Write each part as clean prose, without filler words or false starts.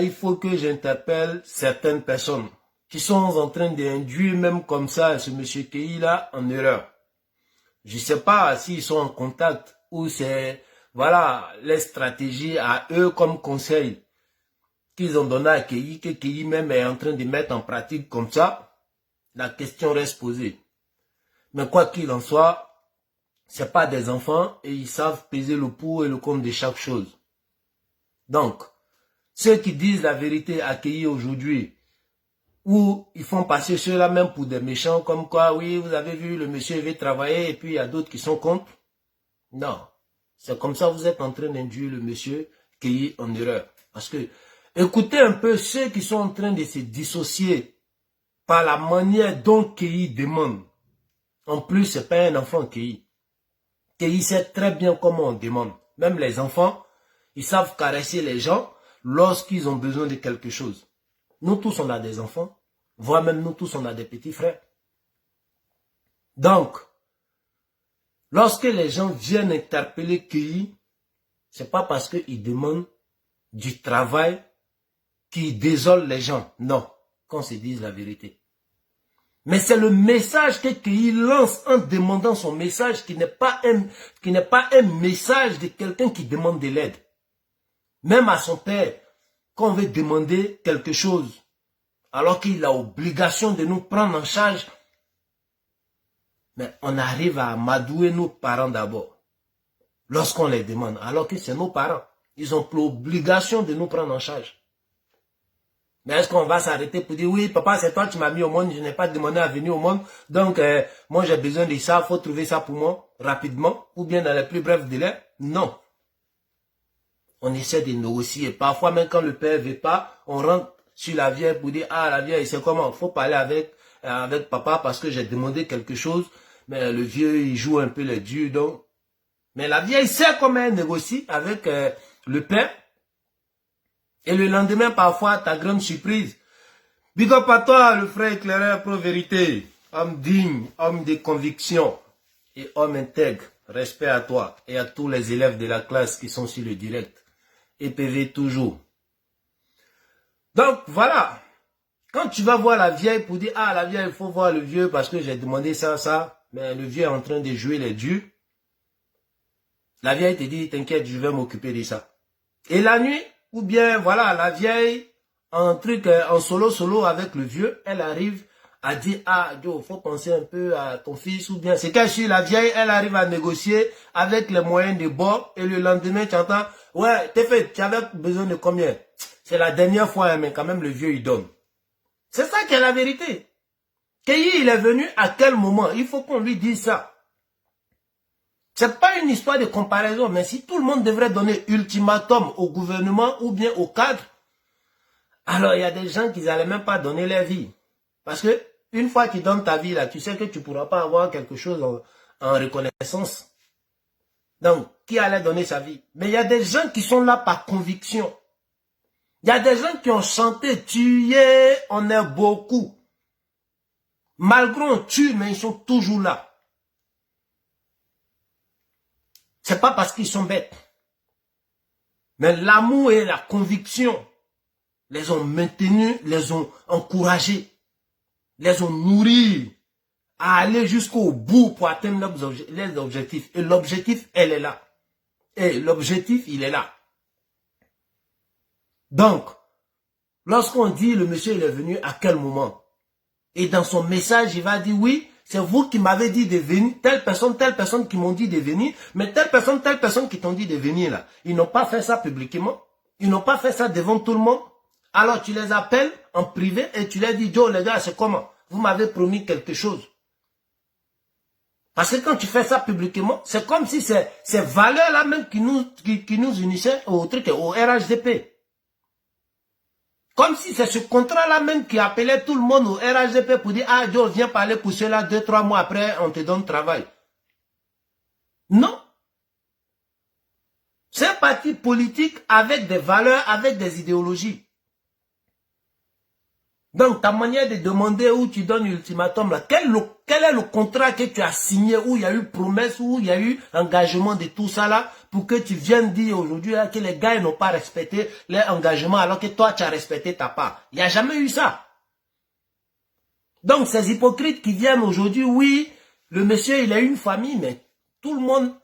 il faut que j'interpelle certaines personnes qui sont en train d'induire même comme ça ce monsieur Keï là en erreur. Je ne sais pas s'ils sont en contact ou c'est, voilà, les stratégies à eux comme conseil qu'ils ont donné à Keï, que Keï même est en train de mettre en pratique comme ça. La question reste posée. Mais quoi qu'il en soit, c'est pas des enfants et ils savent peser le pour et le contre de chaque chose. Donc, ceux qui disent la vérité à Keï aujourd'hui, ou ils font passer ceux-là même pour des méchants, comme quoi, oui, vous avez vu, le monsieur veut travailler, et puis il y a d'autres qui sont contre. Non. C'est comme ça que vous êtes en train d'induire le monsieur Keï en erreur. Parce que, écoutez un peu ceux qui sont en train de se dissocier par la manière dont Keï demande. En plus, c'est pas un enfant Keï. Keï sait très bien comment on demande. Même les enfants, ils savent caresser les gens lorsqu'ils ont besoin de quelque chose. Nous tous, on a des enfants. Voire même nous tous, on a des petits frères. Donc, lorsque les gens viennent interpeller Keï, c'est pas parce qu'ils demandent du travail qui désole les gens. Non, qu'on se dise la vérité. Mais c'est le message que Keï lance en demandant son message qui n'est pas un message de quelqu'un qui demande de l'aide. Même à son père, quand on veut demander quelque chose, alors qu'il a obligation de nous prendre en charge, mais on arrive à amadouer nos parents d'abord, lorsqu'on les demande, alors que c'est nos parents. Ils ont l'obligation de nous prendre en charge. Mais est-ce qu'on va s'arrêter pour dire, oui, papa, c'est toi qui m'as mis au monde, je n'ai pas demandé à venir au monde, donc moi j'ai besoin de ça, il faut trouver ça pour moi, rapidement, ou bien dans les plus brefs délais? Non. On essaie de négocier. Parfois, même quand le père ne veut pas, on rentre sur la vieille pour dire, ah, la vieille, c'est comment? Il faut parler avec papa parce que j'ai demandé quelque chose, mais le vieux, il joue un peu les dieux, donc. Mais la vieille sait comment elle négocie avec le père. Et le lendemain, parfois, ta grande surprise. Big up à toi, le frère éclaireur pro-vérité. Homme digne, homme de conviction et homme intègre. Respect à toi et à tous les élèves de la classe qui sont sur le direct. EPV toujours. Donc, voilà. Quand tu vas voir la vieille pour dire, ah, la vieille, il faut voir le vieux parce que j'ai demandé ça, ça. Mais le vieux est en train de jouer les dieux. La vieille te dit, t'inquiète, je vais m'occuper de ça. Et la nuit, ou bien, voilà, la vieille, en solo avec le vieux, elle arrive à dire, ah, Joe, faut penser un peu à ton fils, ou bien, c'est qu'elle suit la vieille, elle arrive à négocier avec les moyens de bord, et le lendemain, tu entends, ouais, t'es fait, tu avais besoin de combien? C'est la dernière fois, hein, mais quand même, le vieux, il donne. C'est ça qui est la vérité. Keï, il est venu à quel moment? Il faut qu'on lui dise ça. C'est pas une histoire de comparaison, mais si tout le monde devrait donner ultimatum au gouvernement ou bien au cadre, alors il y a des gens qui n'allaient même pas donner leur vie. Parce que une fois qu'ils donnent ta vie là, tu sais que tu ne pourras pas avoir quelque chose en reconnaissance. Donc, qui allait donner sa vie? Mais il y a des gens qui sont là par conviction. Il y a des gens qui ont chanté, tuer, on est beaucoup. Malgré on tue, mais ils sont toujours là. C'est pas parce qu'ils sont bêtes. Mais l'amour et la conviction les ont maintenus, les ont encouragés, les ont nourris à aller jusqu'au bout pour atteindre leurs objectifs. Et l'objectif, elle est là. Et l'objectif, il est là. Donc, lorsqu'on dit le monsieur il est venu à quel moment? Et dans son message, il va dire oui, c'est vous qui m'avez dit de venir, telle personne qui m'ont dit de venir, mais telle personne qui t'ont dit de venir là. Ils n'ont pas fait ça publiquement. Ils n'ont pas fait ça devant tout le monde. Alors tu les appelles en privé et tu leur dis, Joe les gars, c'est comment? Vous m'avez promis quelque chose. Parce que quand tu fais ça publiquement, c'est comme si ces valeurs-là même qui nous unissaient au RHDP. Comme si c'est ce contrat-là même qui appelait tout le monde au RHDP pour dire, ah Joe, viens parler pour cela, 2-3 mois après, on te donne travail. Non. C'est un parti politique avec des valeurs, avec des idéologies. Donc, ta manière de demander où tu donnes l'ultimatum, là, quel est le contrat que tu as signé, où il y a eu promesse, où il y a eu engagement de tout ça là, pour que tu viennes dire aujourd'hui que les gars n'ont pas respecté leur engagement alors que toi tu as respecté ta part. Il n'y a jamais eu ça. Donc, ces hypocrites qui viennent aujourd'hui, oui, le monsieur il a une famille, mais tout le monde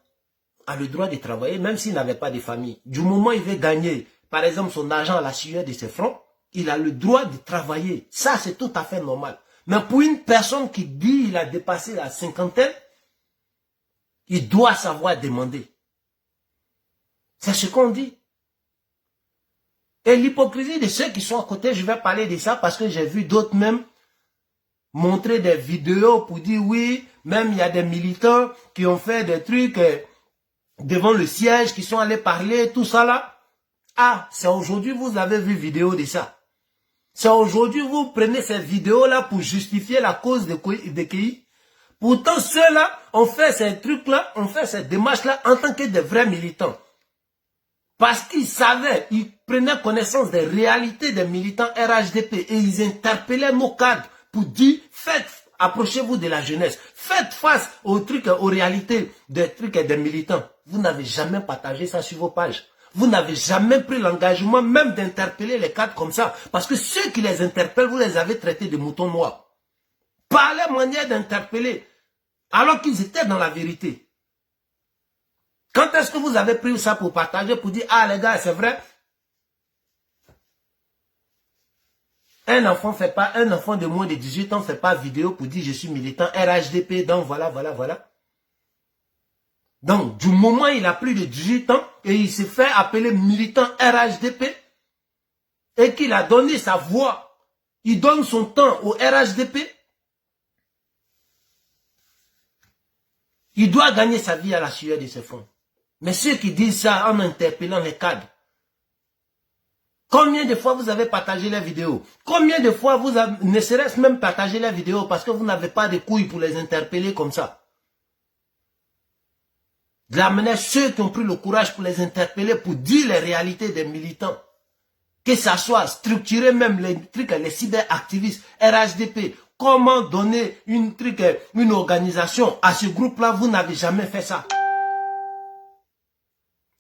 a le droit de travailler, même s'il n'avait pas de famille. Du moment où il veut gagner, par exemple, son argent à la sueur de ses fronts, il a le droit de travailler. Ça, c'est tout à fait normal. Mais pour une personne qui dit qu'il a dépassé la cinquantaine, il doit savoir demander. C'est ce qu'on dit. Et l'hypocrisie de ceux qui sont à côté, je vais parler de ça parce que j'ai vu d'autres même montrer des vidéos pour dire oui, même il y a des militants qui ont fait des trucs devant le siège, qui sont allés parler, tout ça là. Ah, c'est aujourd'hui vous avez vu vidéo de ça. C'est aujourd'hui vous prenez ces vidéos-là pour justifier la cause de KI. Pourtant, ceux-là ont fait ces trucs-là, ont fait ces démarches-là en tant que des vrais militants. Parce qu'ils savaient, ils prenaient connaissance des réalités des militants RHDP et ils interpellaient nos cadres pour dire, approchez-vous de la jeunesse, faites face aux trucs, aux réalités des trucs et des militants. Vous n'avez jamais partagé ça sur vos pages. Vous n'avez jamais pris l'engagement même d'interpeller les cadres comme ça. Parce que ceux qui les interpellent, vous les avez traités de moutons noirs. Par la manière d'interpeller, alors qu'ils étaient dans la vérité. Quand est-ce que vous avez pris ça pour partager, pour dire, ah les gars, c'est vrai, un enfant de moins de 18 ans ne fait pas vidéo pour dire je suis militant RHDP, donc voilà. Donc, du moment où il a plus de 18 ans et il se fait appeler militant RHDP et qu'il a donné sa voix, il donne son temps au RHDP, il doit gagner sa vie à la sueur de ses fonds. Mais ceux qui disent ça en interpellant les cadres, combien de fois vous avez partagé les vidéos? Combien de fois vous avez, ne serait-ce même partagé les vidéos parce que vous n'avez pas de couilles pour les interpeller comme ça? De la manière, ceux qui ont pris le courage pour les interpeller, pour dire les réalités des militants. Que ça soit structuré même les trucs, les cyberactivistes, RHDP, comment donner une organisation à ce groupe-là, vous n'avez jamais fait ça.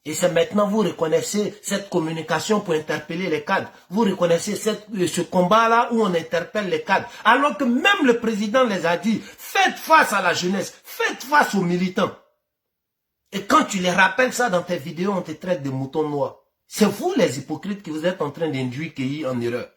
Et c'est maintenant vous reconnaissez cette communication pour interpeller les cadres. Vous reconnaissez ce combat-là où on interpelle les cadres. Alors que même le président les a dit, faites face à la jeunesse, faites face aux militants. Et quand tu les rappelles ça dans tes vidéos, on te traite de moutons noirs. C'est vous les hypocrites qui vous êtes en train d'induire KI en erreur.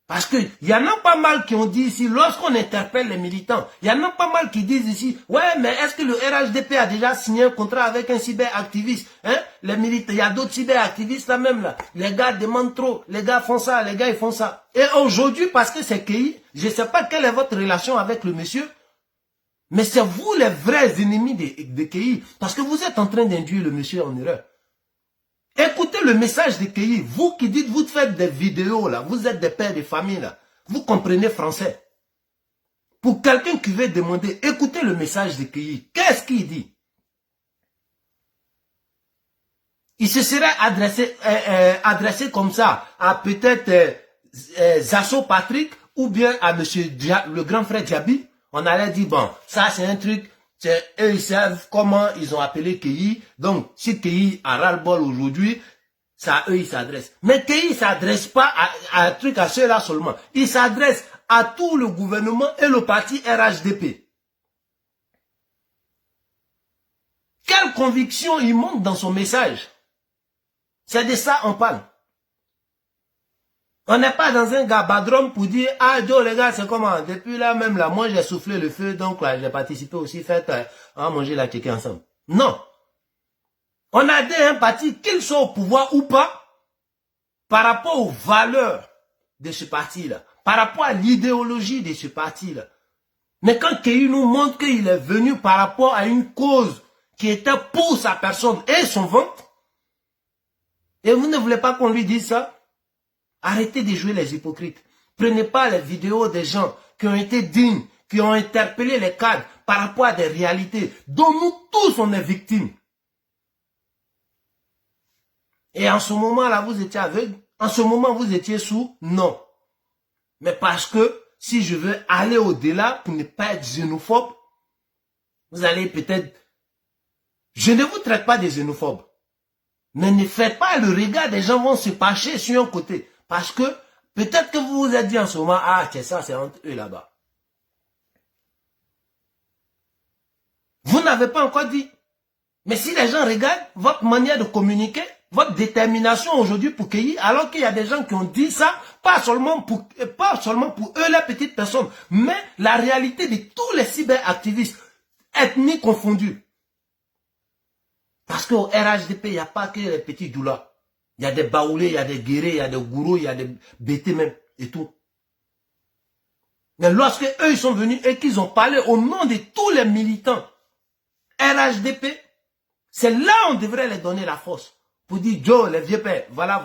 Parce qu'il y en a pas mal qui ont dit ici, lorsqu'on interpelle les militants, il y en a pas mal qui disent ici, ouais, mais est-ce que le RHDP a déjà signé un contrat avec un cyberactiviste? Hein? Les militants, il y a d'autres cyberactivistes là même là. Les gars demandent trop, les gars font ça, les gars ils font ça. Et aujourd'hui, parce que c'est KI, je ne sais pas quelle est votre relation avec le monsieur, mais c'est vous les vrais ennemis de KI, parce que vous êtes en train d'induire le monsieur en erreur. Écoutez le message de KI. Vous qui dites, vous faites des vidéos là, vous êtes des pères de famille là, vous comprenez français. Pour quelqu'un qui veut demander, écoutez le message de KI. Qu'est-ce qu'il dit? Il se serait adressé comme ça à peut-être Zasso Patrick ou bien à monsieur le grand frère Diaby. On allait dire, bon, ça c'est un truc... Eux, ils savent comment ils ont appelé KI. Donc, si KI a ras-le-bol aujourd'hui, c'est à eux ils s'adressent. Mais KI ne s'adresse pas à un truc à ceux-là seulement. Il s'adresse à tout le gouvernement et le parti RHDP. Quelle conviction il montre dans son message? C'est de ça on parle. On n'est pas dans un gabadrome pour dire, ah, Joe, les gars, c'est comment? Depuis là, même là, moi, j'ai soufflé le feu, donc là, j'ai participé aussi, faites, on va manger la chicken ensemble. Non. On a dit un parti, qu'il soit au pouvoir ou pas, par rapport aux valeurs de ce parti-là, par rapport à l'idéologie de ce parti-là. Mais quand KI nous montre qu'il est venu par rapport à une cause qui était pour sa personne et son ventre, et vous ne voulez pas qu'on lui dise ça? Arrêtez de jouer les hypocrites. Prenez pas les vidéos des gens qui ont été dignes, qui ont interpellé les cadres par rapport à des réalités dont nous tous on est victimes. Et en ce moment-là, vous étiez aveugle? En ce moment, vous étiez sourd? Non. Mais parce que si je veux aller au-delà pour ne pas être xénophobe, vous allez peut-être... Je ne vous traite pas de xénophobe. Mais ne faites pas le regard, des gens vont se pencher sur un côté. Parce que peut-être que vous vous êtes dit en ce moment, ah, c'est ça, c'est entre eux là-bas. Vous n'avez pas encore dit. Mais si les gens regardent votre manière de communiquer, votre détermination aujourd'hui pour cueillir, alors qu'il y a des gens qui ont dit ça, pas seulement pour eux, les petites personnes, mais la réalité de tous les cyberactivistes, ethnies confondues. Parce qu'au RHDP, il n'y a pas que les petits doulas. Il y a des baoulés, il y a des guérés, il y a des gourous, il y a des bêtés même, et tout. Mais lorsque eux, ils sont venus et qu'ils ont parlé au nom de tous les militants RHDP, c'est là où on devrait les donner la force. Pour dire, Joe, les vieux pères, voilà.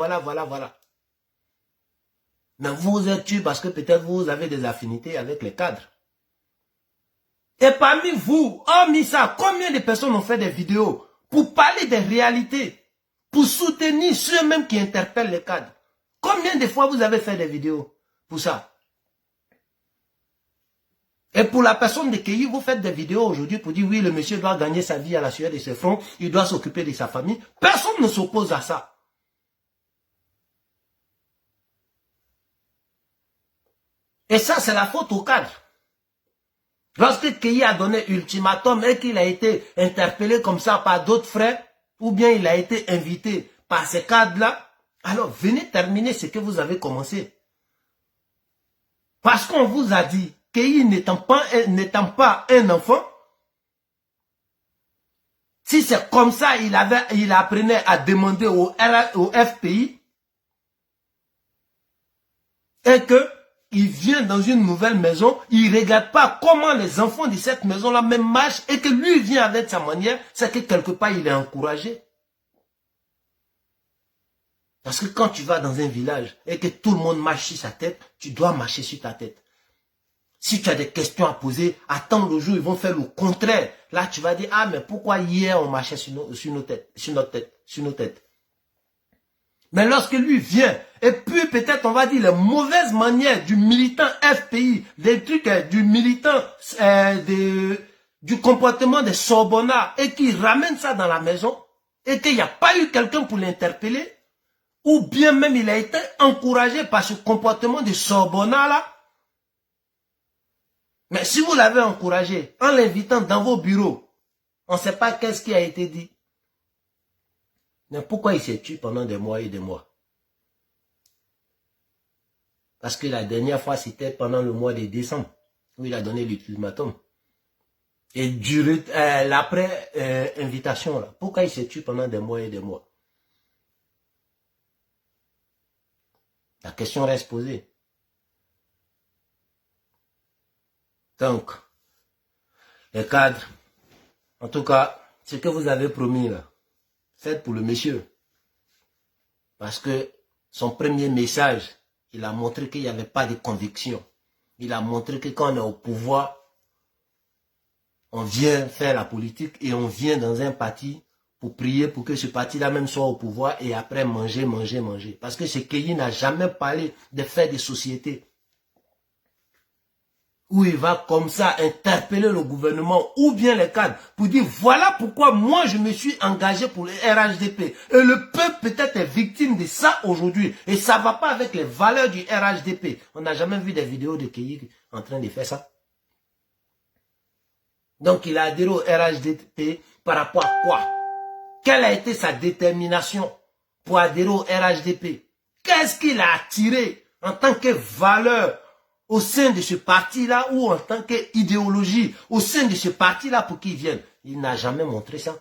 Mais vous êtes tués parce que peut-être vous avez des affinités avec les cadres. Et parmi vous, hormis ça, combien de personnes ont fait des vidéos pour parler des réalités, pour soutenir ceux-mêmes qui interpellent les cadres? Combien de fois vous avez fait des vidéos pour ça? Et pour la personne de Keyi, vous faites des vidéos aujourd'hui pour dire oui, le monsieur doit gagner sa vie à la sueur de ses fronts, il doit s'occuper de sa famille. Personne ne s'oppose à ça. Et ça, c'est la faute au cadre. Lorsque Keyi a donné ultimatum et qu'il a été interpellé comme ça par d'autres frères, ou bien il a été invité par ces cadres-là, alors venez terminer ce que vous avez commencé. Parce qu'on vous a dit, Keyi n'étant pas un enfant, si c'est comme ça, il apprenait à demander au FPI, et qu'il vient dans une nouvelle maison, il ne regarde pas comment les enfants de cette maison-là même marchent, et que lui vient avec sa manière, c'est que quelque part il est encouragé. Parce que quand tu vas dans un village et que tout le monde marche sur sa tête, tu dois marcher sur ta tête. Si tu as des questions à poser, attends le jour, ils vont faire le contraire. Là, tu vas dire, ah, mais pourquoi hier on marchait sur nos têtes. Mais lorsque lui vient, et puis peut-être on va dire les mauvaises manières du militant FPI, les trucs du militant, du comportement des Sorbonnards, et qui ramène ça dans la maison, et qu'il n'y a pas eu quelqu'un pour l'interpeller, ou bien même il a été encouragé par ce comportement de Sorbonnards là. Mais si vous l'avez encouragé en l'invitant dans vos bureaux, on ne sait pas qu'est-ce qui a été dit. Mais pourquoi il s'est tué pendant des mois et des mois? Parce que la dernière fois, c'était pendant le mois de décembre, où il a donné l'ultimatum. Et l'après-invitation, là, pourquoi il s'est tué pendant des mois et des mois? La question reste posée. Donc, les cadres, en tout cas, ce que vous avez promis là, faites pour le monsieur. Parce que son premier message, il a montré qu'il n'y avait pas de conviction. Il a montré que quand on est au pouvoir, on vient faire la politique et on vient dans un parti pour prier pour que ce parti-là même soit au pouvoir et après manger. Parce que ce Keyi n'a jamais parlé de faire des sociétés où il va comme ça interpeller le gouvernement ou bien les cadres pour dire voilà pourquoi moi je me suis engagé pour le RHDP. Et le peuple peut-être est victime de ça aujourd'hui. Et ça ne va pas avec les valeurs du RHDP. On n'a jamais vu des vidéos de Keyi en train de faire ça. Donc il a adhéré au RHDP par rapport à quoi? Quelle a été sa détermination pour adhérer au RHDP? Qu'est-ce qu'il a attiré en tant que valeur au sein de ce parti-là ou en tant qu'idéologie au sein de ce parti-là pour qu'il vienne? Il n'a jamais montré ça.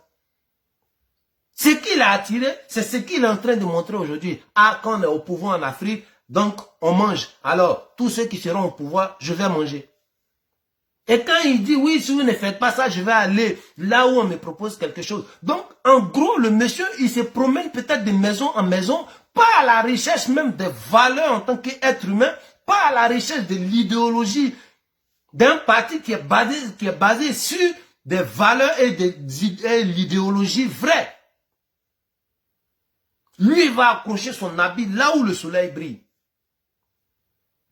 Ce qu'il a attiré, c'est ce qu'il est en train de montrer aujourd'hui. Ah, quand on est au pouvoir en Afrique, donc on mange. Alors, tous ceux qui seront au pouvoir, je vais manger. Et quand il dit, oui, si vous ne faites pas ça, je vais aller là où on me propose quelque chose. Donc, en gros, le monsieur, il se promène peut-être de maison en maison, pas à la recherche même des valeurs en tant qu'être humain, pas à la recherche de l'idéologie d'un parti qui est basé sur des valeurs et l'idéologie vraie. Lui, il va accrocher son habit là où le soleil brille.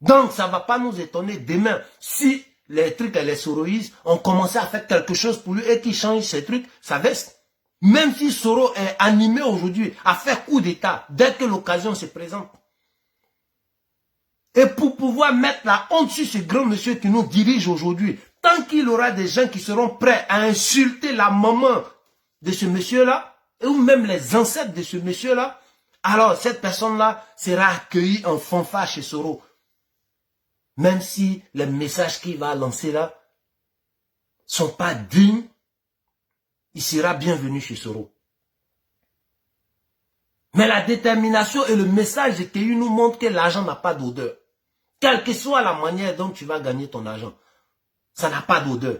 Donc, ça ne va pas nous étonner demain si les trucs et les soroïstes ont commencé à faire quelque chose pour lui et qu'il change ces trucs, sa veste. Même si Soro est animé aujourd'hui à faire coup d'État dès que l'occasion se présente. Et pour pouvoir mettre la honte sur ce grand monsieur qui nous dirige aujourd'hui, tant qu'il aura des gens qui seront prêts à insulter la maman de ce monsieur-là, ou même les ancêtres de ce monsieur-là, alors cette personne-là sera accueillie en fanfare chez Soro. Même si les messages qu'il va lancer là sont pas dignes, il sera bienvenu chez Soro. Mais la détermination et le message de Keyu nous montrent que l'argent n'a pas d'odeur. Quelle que soit la manière dont tu vas gagner ton argent, ça n'a pas d'odeur.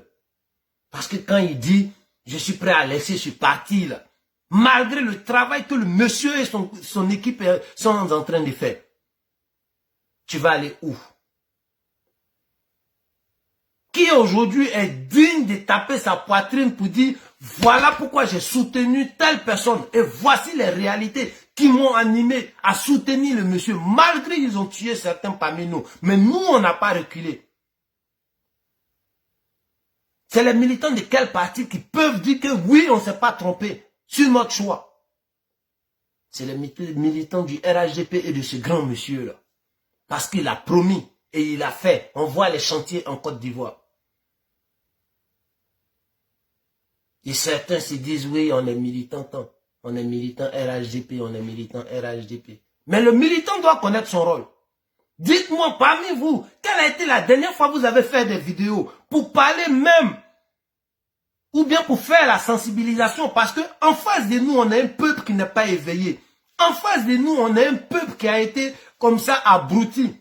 Parce que quand il dit, je suis prêt à laisser ce parti là, malgré le travail que le monsieur et son équipe sont en train de faire, tu vas aller où? Qui aujourd'hui est digne de taper sa poitrine pour dire, voilà pourquoi j'ai soutenu telle personne et voici les réalités qui m'ont animé à soutenir le monsieur, malgré qu'ils ont tué certains parmi nous. Mais nous, on n'a pas reculé. C'est les militants de quel parti qui peuvent dire que oui, on ne s'est pas trompé sur notre choix. C'est les militants du RHDP et de ce grand monsieur-là. Parce qu'il a promis et il a fait. On voit les chantiers en Côte d'Ivoire. Et certains se disent, oui, on est militant tant. On est militant RHDP, on est militant RHDP. Mais le militant doit connaître son rôle. Dites-moi parmi vous, quelle a été la dernière fois que vous avez fait des vidéos pour parler même, ou bien pour faire la sensibilisation, parce que en face de nous, on a un peuple qui n'est pas éveillé. En face de nous, on a un peuple qui a été comme ça abruti.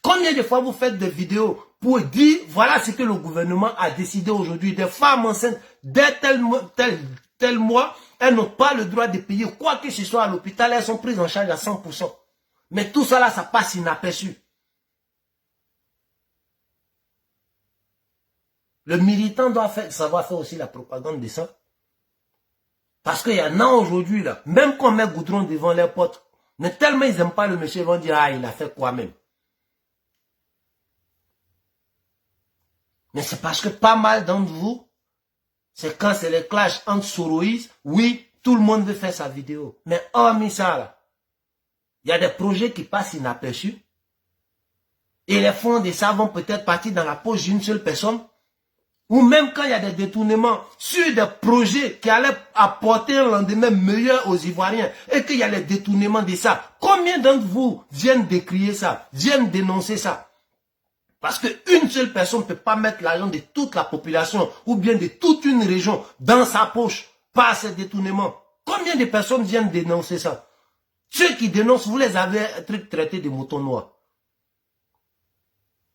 Combien de fois vous faites des vidéos pour dire, voilà ce que le gouvernement a décidé aujourd'hui, des femmes enceintes dès tel mois, elles n'ont pas le droit de payer quoi que ce soit à l'hôpital, elles sont prises en charge à 100%. Mais tout ça là, ça passe inaperçu. Le militant doit savoir faire aussi la propagande de ça. Parce qu'il y en a aujourd'hui là, même qu'on met goudron devant les potes, mais tellement ils n'aiment pas le monsieur, ils vont dire, ah, il a fait quoi même. Mais c'est parce que pas mal d'entre vous, c'est quand c'est les clashs entre soroïstes, oui, tout le monde veut faire sa vidéo. Mais hormis ça là, il y a des projets qui passent inaperçus. Et les fonds de ça vont peut-être partir dans la poche d'une seule personne. Ou même quand il y a des détournements sur des projets qui allaient apporter un lendemain meilleur aux Ivoiriens et qu'il y a les détournements de ça. Combien d'entre vous viennent décrier ça, viennent dénoncer ça? Parce qu'une seule personne ne peut pas mettre l'argent de toute la population ou bien de toute une région dans sa poche par ces détournements. Combien de personnes viennent dénoncer ça? Ceux qui dénoncent, vous les avez traités de moutons noirs.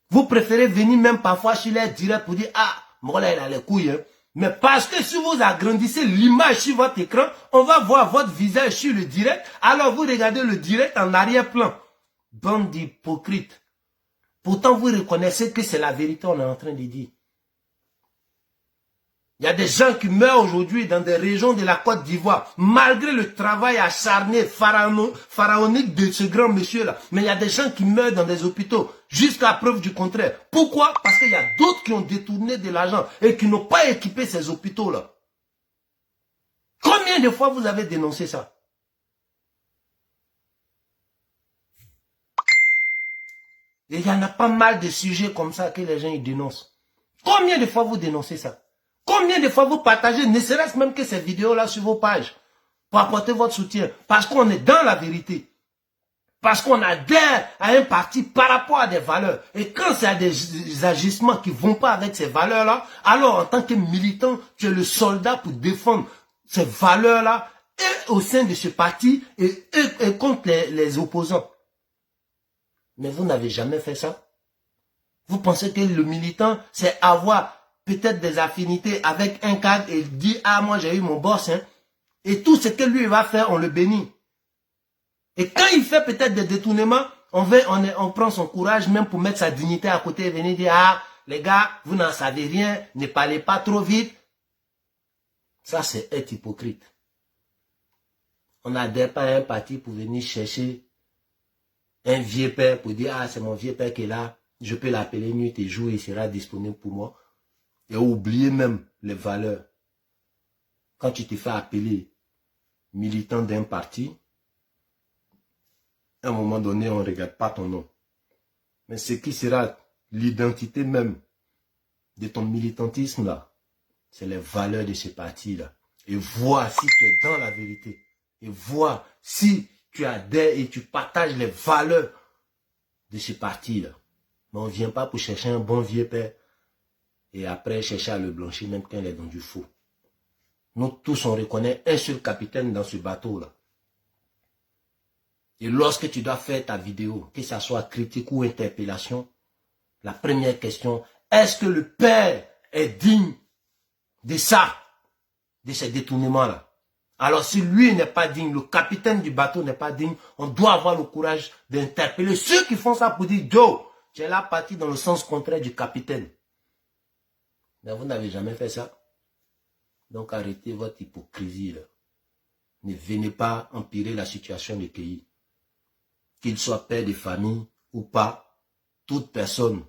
Vous préférez venir même parfois sur les directs pour dire, ah, moi là, il a les couilles. Hein. Mais parce que si vous agrandissez l'image sur votre écran, on va voir votre visage sur le direct. Alors vous regardez le direct en arrière-plan. Bande d'hypocrites. Pourtant, vous reconnaissez que c'est la vérité, on est en train de dire. Il y a des gens qui meurent aujourd'hui dans des régions de la Côte d'Ivoire, malgré le travail acharné, pharaonique de ce grand monsieur-là. Mais il y a des gens qui meurent dans des hôpitaux, jusqu'à preuve du contraire. Pourquoi? Parce qu'il y a d'autres qui ont détourné de l'argent et qui n'ont pas équipé ces hôpitaux-là. Combien de fois vous avez dénoncé ça? Et il y en a pas mal de sujets comme ça que les gens ils dénoncent. Combien de fois vous dénoncez ça? Combien de fois vous partagez, ne serait-ce même que ces vidéos-là sur vos pages, pour apporter votre soutien? Parce qu'on est dans la vérité. Parce qu'on adhère à un parti par rapport à des valeurs. Et quand c'est à des agissements qui ne vont pas avec ces valeurs-là, alors en tant que militant, tu es le soldat pour défendre ces valeurs-là, et au sein de ce parti, et contre les opposants. Mais vous n'avez jamais fait ça. Vous pensez que le militant, c'est avoir peut-être des affinités avec un cadre et dire, ah, moi j'ai eu mon boss, hein. Et tout ce que lui va faire, on le bénit. Et quand il fait peut-être des détournements, on prend son courage même pour mettre sa dignité à côté et venir dire, ah, les gars, vous n'en savez rien, ne parlez pas trop vite. Ça, c'est être hypocrite. On n'adhère pas à un parti pour venir chercher un vieux père pour dire, ah, c'est mon vieux père qui est là, je peux l'appeler nuit et jour, il sera disponible pour moi. Et oublier même les valeurs. Quand tu te fais appeler militant d'un parti, à un moment donné, on ne regarde pas ton nom. Mais ce qui sera l'identité même de ton militantisme là, c'est les valeurs de ce parti-là. Et vois si tu es dans la vérité. Et vois si tu adhères et tu partages les valeurs de ce parti-là. Mais on ne vient pas pour chercher un bon vieux père et après chercher à le blanchir même quand il est dans du faux. Nous tous, on reconnaît un seul capitaine dans ce bateau-là. Et lorsque tu dois faire ta vidéo, que ce soit critique ou interpellation, la première question, est-ce que le père est digne de ça, de ces détournements-là? Alors si lui n'est pas digne, le capitaine du bateau n'est pas digne, on doit avoir le courage d'interpeller ceux qui font ça pour dire, Joe, tu es là parti dans le sens contraire du capitaine. Mais vous n'avez jamais fait ça. Donc arrêtez votre hypocrisie là. Ne venez pas empirer la situation du pays. Qu'il soit père de famille ou pas, toute personne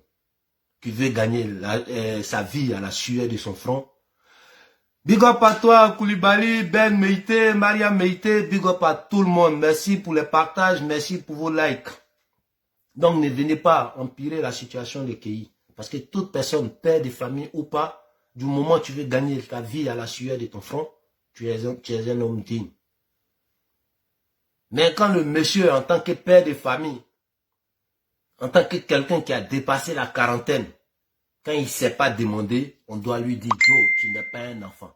qui veut gagner sa vie à la sueur de son front. Big up à toi, Koulibaly, Ben Meïté, Maria Meïté, big up à tout le monde. Merci pour les partages, merci pour vos likes. Donc ne venez pas empirer la situation du pays. Parce que toute personne, père de famille ou pas, du moment où tu veux gagner ta vie à la sueur de ton front, tu es un homme digne. Mais quand le monsieur, en tant que père de famille, en tant que quelqu'un qui a dépassé la quarantaine, quand il ne sait pas demander, on doit lui dire, Joe, tu n'es pas un enfant.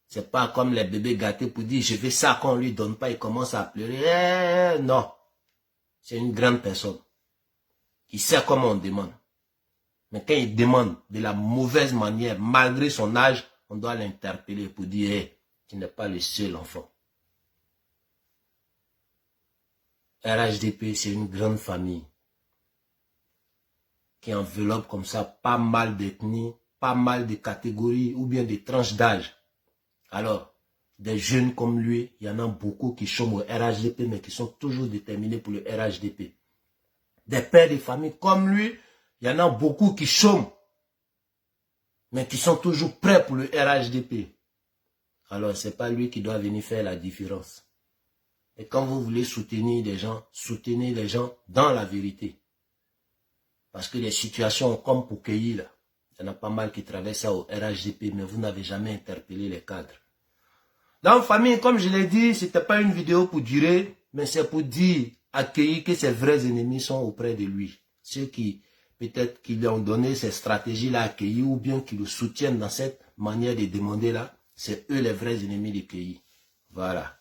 C'est pas comme les bébés gâtés pour dire, je veux ça, quand on ne lui donne pas, il commence à pleurer. Non. C'est une grande personne. Il sait comment on demande. Mais quand il demande de la mauvaise manière, malgré son âge, on doit l'interpeller pour dire, hey, tu n'es pas le seul enfant. RHDP, c'est une grande famille qui enveloppe comme ça pas mal d'ethnies, pas mal de catégories ou bien des tranches d'âge. Alors, des jeunes comme lui, il y en a beaucoup qui chôment au RHDP, mais qui sont toujours déterminés pour le RHDP. Des pères de famille comme lui, il y en a beaucoup qui chôment, mais qui sont toujours prêts pour le RHDP. Alors, ce n'est pas lui qui doit venir faire la différence. Et quand vous voulez soutenir des gens, soutenez les gens dans la vérité. Parce que les situations comme pour Keï, là, il y en a pas mal qui traversent ça au RHDP, mais vous n'avez jamais interpellé les cadres. Dans la famille, comme je l'ai dit, ce n'était pas une vidéo pour durer, mais c'est pour dire à Keï que ses vrais ennemis sont auprès de lui. Ceux qui, peut-être, qui lui ont donné ces stratégies-là à Keï, ou bien qui le soutiennent dans cette manière de demander là, c'est eux les vrais ennemis de Keï. Voilà.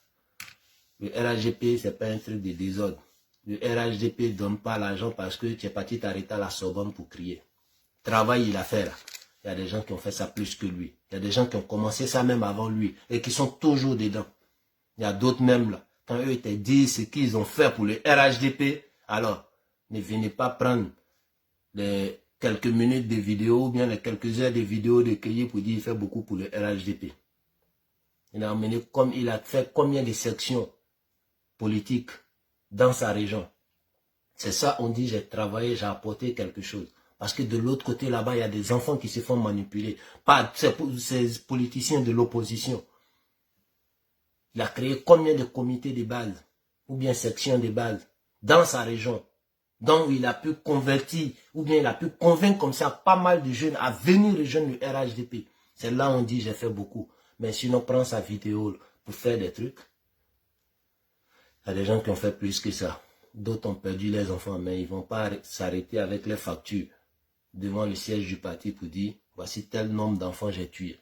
Le RHDP, ce n'est pas un truc de désordre. Le RHDP ne donne pas l'argent parce que tu es parti t'arrêter à la Sorbonne pour crier. Travail, il a fait là. Il y a des gens qui ont fait ça plus que lui. Il y a des gens qui ont commencé ça même avant lui et qui sont toujours dedans. Il y a d'autres même là. Quand eux te disent ce qu'ils ont fait pour le RHDP, alors ne venez pas prendre les quelques minutes de vidéo ou bien les quelques heures de vidéo de Keï pour dire qu'il fait beaucoup pour le RHDP. Il a emmené comme il a fait combien de sections politiques dans sa région. C'est ça, on dit, j'ai travaillé, j'ai apporté quelque chose. Parce que de l'autre côté, là-bas, il y a des enfants qui se font manipuler par ces politiciens de l'opposition. Il a créé combien de comités de base, ou bien sections de base, dans sa région, dont il a pu convertir, ou bien il a pu convaincre comme ça pas mal de jeunes à venir rejoindre le RHDP. C'est là où on dit, j'ai fait beaucoup. Mais sinon, prends sa vidéo pour faire des trucs. Il y a des gens qui ont fait plus que ça. D'autres ont perdu les enfants, mais ils ne vont pas s'arrêter avec les factures devant le siège du parti pour dire, voici tel nombre d'enfants j'ai tué.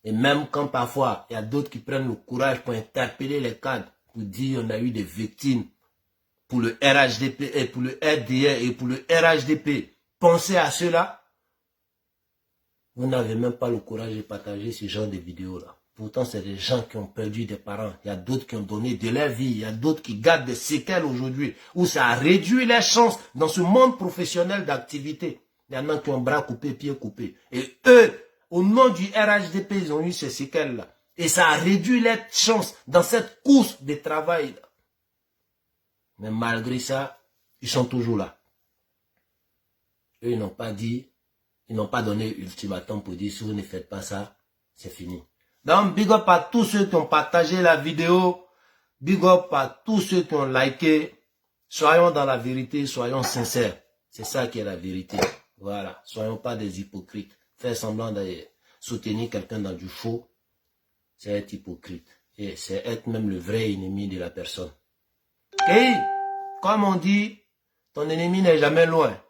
Et même quand parfois, il y a d'autres qui prennent le courage pour interpeller les cadres, pour dire on a eu des victimes pour le RHDP et pour le RDR et pour le RHDP. Pensez à cela. Vous n'avez même pas le courage de partager ce genre de vidéos-là. Pourtant, c'est des gens qui ont perdu des parents. Il y a d'autres qui ont donné de leur vie. Il y a d'autres qui gardent des séquelles aujourd'hui, où ça a réduit leurs chances dans ce monde professionnel d'activité. Il y en a qui ont bras coupés, pieds coupés. Et eux, au nom du RHDP, ils ont eu ces séquelles-là. Et ça a réduit leurs chances dans cette course de travail. Mais malgré ça, ils sont toujours là. Eux, ils n'ont pas dit, ils n'ont pas donné ultimatum pour dire si vous ne faites pas ça, c'est fini. Donc, big up à tous ceux qui ont partagé la vidéo. Big up à tous ceux qui ont liké. Soyons dans la vérité, soyons sincères. C'est ça qui est la vérité. Voilà. Soyons pas des hypocrites. Faire semblant de soutenir quelqu'un dans du faux, c'est être hypocrite. Et c'est être même le vrai ennemi de la personne. Et, comme on dit, ton ennemi n'est jamais loin.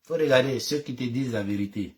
Faut regarder ceux qui te disent la vérité.